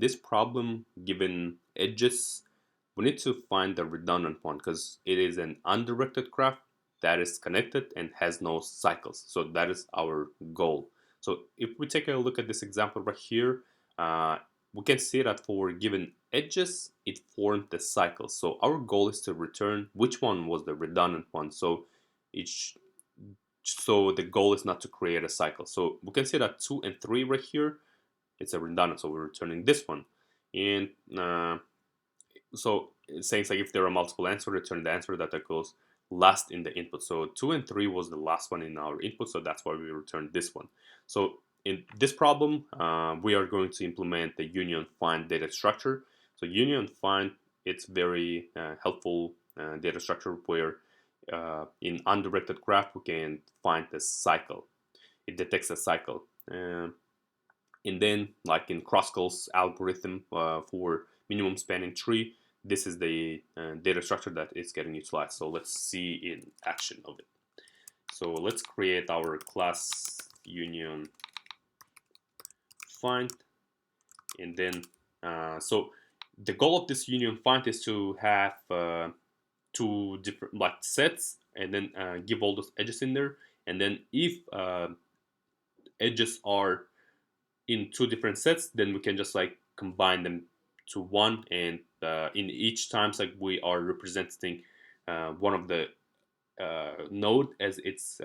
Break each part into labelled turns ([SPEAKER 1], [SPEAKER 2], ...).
[SPEAKER 1] this problem, given edges, we need to find the redundant one because it is an undirected graph that is connected and has no cycles. So that is our goal. So if we take a look at this example right here, we can see that for given edges, it formed the cycle. So our goal is to return which one was the redundant one. So each so the goal is not to create a cycle. So we can see that 2 and 3 right here, it's a redundant, so we're returning this one. And so it's saying like if there are multiple answers, return the answer that goes last in the input. So 2 and 3 was the last one in our input, so that's why we returned this one. So in this problem, we are going to implement the union find data structure. So union find, it's very helpful data structure where in undirected graph we can find the cycle. It detects a cycle. And then, like in Kruskal's algorithm for minimum spanning tree, this is the data structure that is getting utilized. So let's see in action of it. So let's create our class union find, and then so the goal of this union find is to have two different like sets, and then give all those edges in there, and then if edges are in two different sets, then we can just like combine them to one, and in each times like we are representing one of the node as its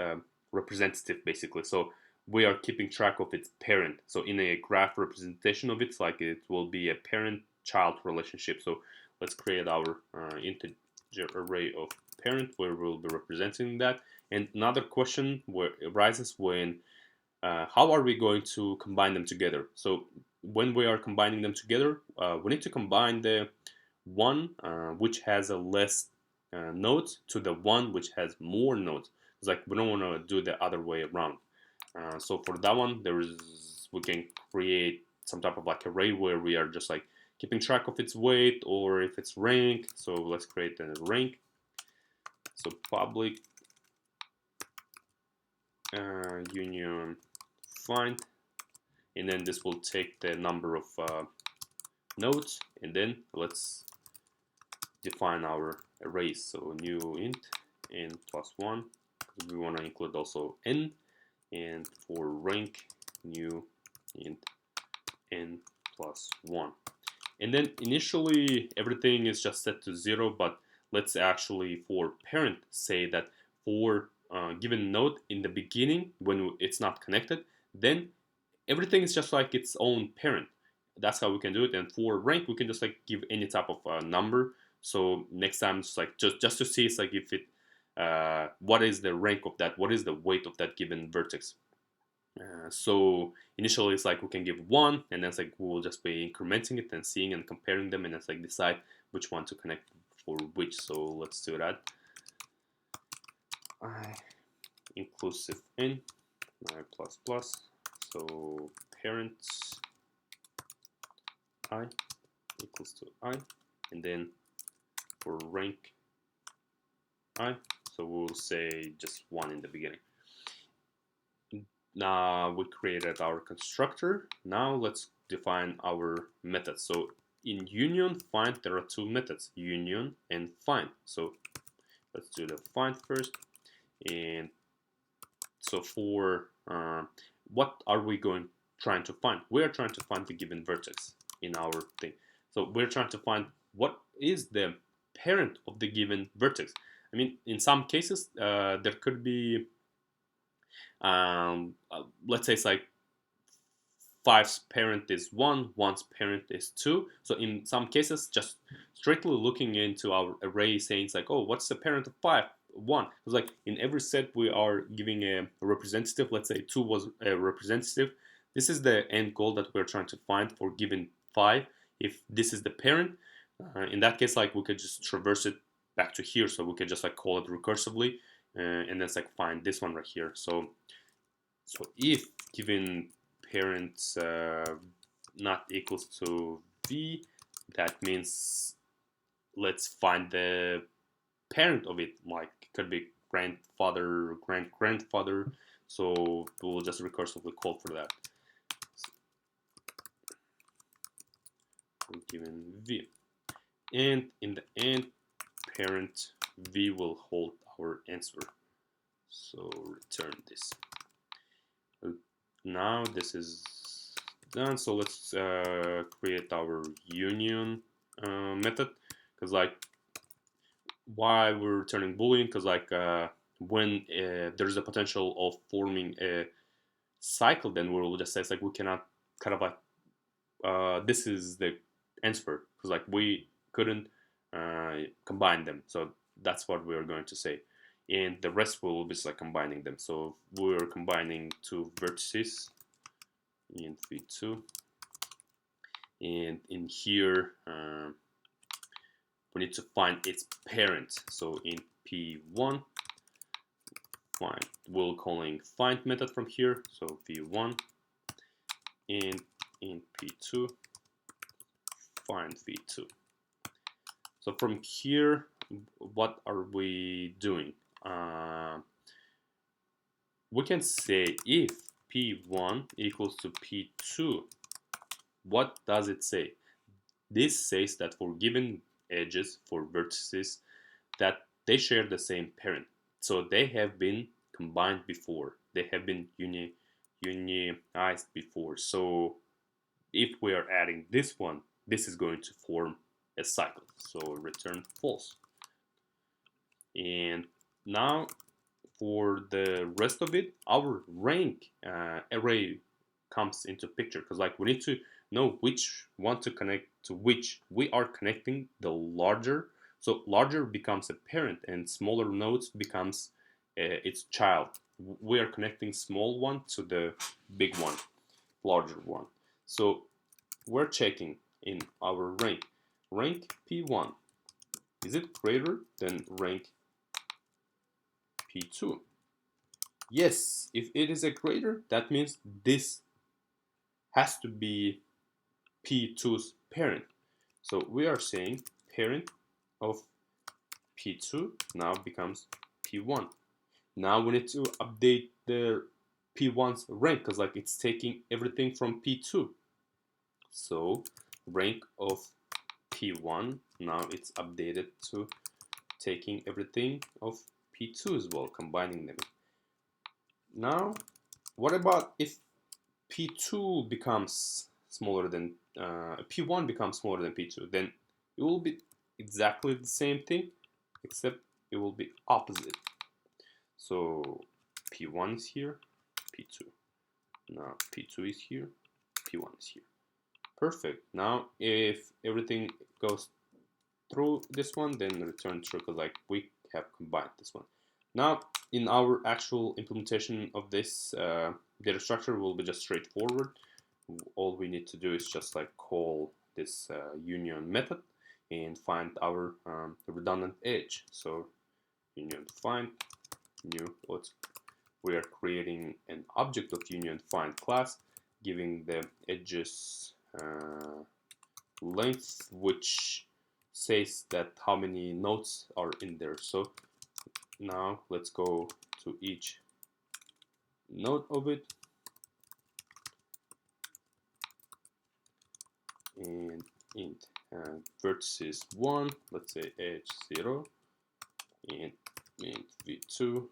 [SPEAKER 1] representative basically. So we are keeping track of its parent. So in a graph representation of it, like it will be a parent-child relationship. So let's create our integer array of parent where we'll be representing that. And another question where arises when how are we going to combine them together? So when we are combining them together, we need to combine the one which has a less nodes to the one which has more nodes. It's like we don't want to do the other way around. So for that one, we can create some type of like array where we are just like keeping track of its weight or if it's rank. So let's create a rank. So public union find, and then this will take the number of nodes, and then let's define our arrays. So new int n plus 1, we want to include also n, and for rank new int n plus 1. And then initially everything is just set to 0, but let's actually for parent say that for given node in the beginning when it's not connected, then everything is just like its own parent. That's how we can do it. And for rank, we can just like give any type of number. So next time, it's like just to see, it's like if it what is the rank of that, what is the weight of that given vertex. So initially, it's like we can give 1, and then it's like we'll just be incrementing it and seeing and comparing them, and it's like decide which one to connect for which. So let's do that. I inclusive n I plus plus. So parents I equals to I, and then for rank I, so we'll say just 1 in the beginning. Now we created our constructor. Now let's define our methods. So in union find, there are two methods, union and find. So let's do the find first. And so for what are we trying to find? We're trying to find the given vertex in our thing. So we're trying to find what is the parent of the given vertex. I mean, in some cases, there could be, let's say it's like 5's parent is 1, 1's parent is 2. So in some cases, just strictly looking into our array saying it's like, oh, what's the parent of 5? 1. It's like in every set we are giving a representative. Let's say 2 was a representative. This is the end goal that we're trying to find for given 5. If this is the parent, in that case, like we could just traverse it back to here. So we could just like call it recursively, and then it's like find this one right here. So if given parents not equals to v, that means let's find the parent of it, like it could be grandfather, grandfather. So we'll just recursively call for that. given v, and in the end parent v will hold our answer. So return this. Now this is done. So let's create our union method, because like why we're returning boolean, because like when there's a potential of forming a cycle, then we'll just say it's like we cannot kind of like this is the answer, because like we couldn't combine them. So that's what we're going to say, and the rest will be just like combining them. So we're combining two vertices in v2, and in here we need to find its parent. So in p1 find, we're calling find method from here, so v1, and in p2 find v2. So from here, what are we doing? We can say if p1 equals to p2, what does it say? This says that for given edges, for vertices, that they share the same parent. So they have been combined before. They have been unionized before. So if we are adding this one, this is going to form a cycle. So return false. And now for the rest of it, our rank array comes into picture, because like we need to know which one to connect to which. We are connecting the larger, so larger becomes a parent and smaller nodes becomes its child. We are connecting small one to the big one, larger one. So we're checking in our rank p1, is it greater than rank p2? Yes, if it is a greater, that means this has to be p2's parent. So we are saying parent of p2 now becomes p1. Now we need to update the p1's rank, because like it's taking everything from p2. So rank of p1, now it's updated to taking everything of p2 as well, combining them. Now what about if p2 becomes smaller than p1 becomes smaller than p2? Then it will be exactly the same thing, except it will be opposite. So p1 is here, p2. Now p2 is here, p1 is here. Perfect. Now if everything goes through this one, then return true, because like we have combined this one. Now in our actual implementation of this data structure will be just straightforward. All we need to do is just like call this union method and find our redundant edge. So union find new, we are creating an object of union find class, giving the edges length, which says that how many nodes are in there. So now let's go to each node of it, and int vertices 1, let's say edge 0, and int v2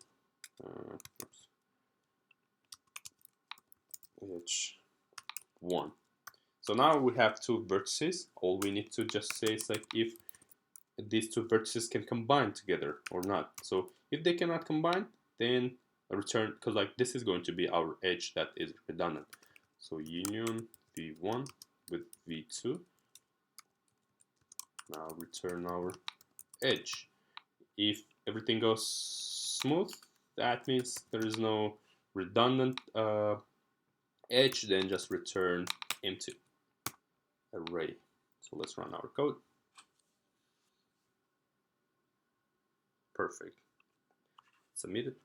[SPEAKER 1] edge 1. So now we have two vertices. All we need to just say is like if these two vertices can combine together or not. So if they cannot combine, then return, because like this is going to be our edge that is redundant. So union v1 with v2. Now return our edge. If everything goes smooth, that means there is no redundant edge, then just return empty array. So let's run our code. Perfect. Submit it.